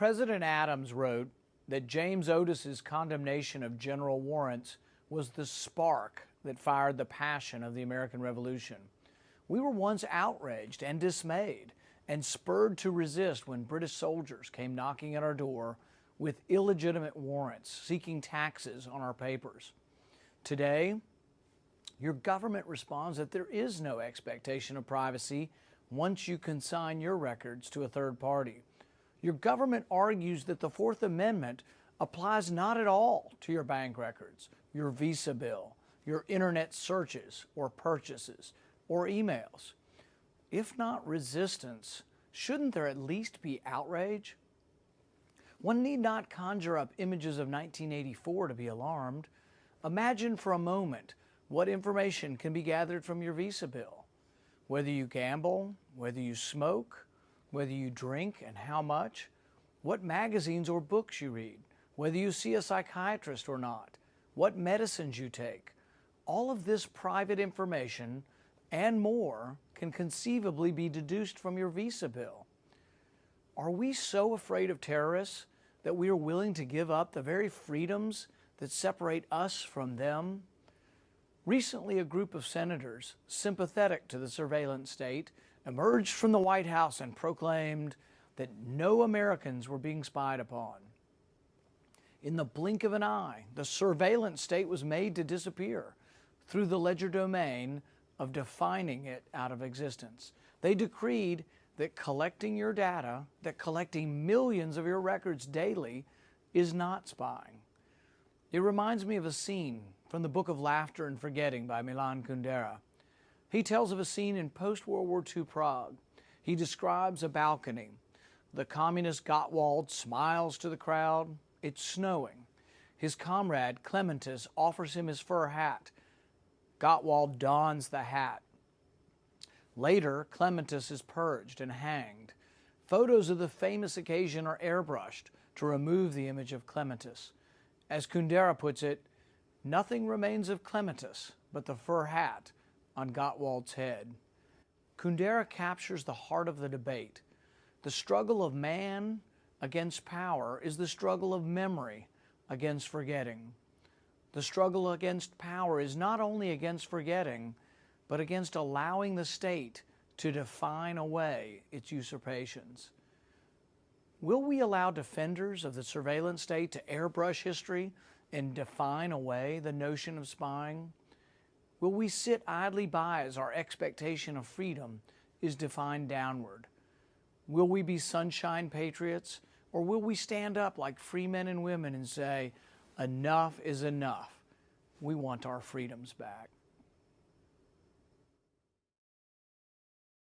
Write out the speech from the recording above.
President Adams wrote that James Otis's condemnation of general warrants was the spark that fired the passion of the American Revolution. We were once outraged and dismayed and spurred to resist when British soldiers came knocking at our door with illegitimate warrants, seeking taxes on our papers. Today, your government responds that there is no expectation of privacy once you consign your records to a third party. Your government argues that the Fourth Amendment applies not at all to your bank records, your Visa bill, your internet searches or purchases, or emails. If not resistance, shouldn't there at least be outrage? One need not conjure up images of 1984 to be alarmed. Imagine for a moment what information can be gathered from your Visa bill. Whether you gamble, whether you smoke, whether you drink and how much, what magazines or books you read, whether you see a psychiatrist or not, what medicines you take. All of this private information and more can conceivably be deduced from your Visa bill. Are we so afraid of terrorists that we are willing to give up the very freedoms that separate us from them? Recently, a group of senators sympathetic to the surveillance state emerged from the White House and proclaimed that no Americans were being spied upon. In the blink of an eye, the surveillance state was made to disappear through the legerdemain of defining it out of existence. They decreed that collecting your data, that collecting millions of your records daily, is not spying. It reminds me of a scene from the Book of Laughter and Forgetting by Milan Kundera. He tells of a scene in post-World War II Prague. He describes a balcony. The communist Gottwald smiles to the crowd. It's snowing. His comrade, Clementus, offers him his fur hat. Gottwald dons the hat. Later, Clementus is purged and hanged. Photos of the famous occasion are airbrushed to remove the image of Clementus. As Kundera puts it, nothing remains of Clementus but the fur hat on Gottwald's head. Kundera captures the heart of the debate. The struggle of man against power is the struggle of memory against forgetting. The struggle against power is not only against forgetting, but against allowing the state to define away its usurpations. Will we allow defenders of the surveillance state to airbrush history and define away the notion of spying? Will we sit idly by as our expectation of freedom is defined downward? Will we be sunshine patriots, or will we stand up like free men and women and say, enough is enough. We want our freedoms back.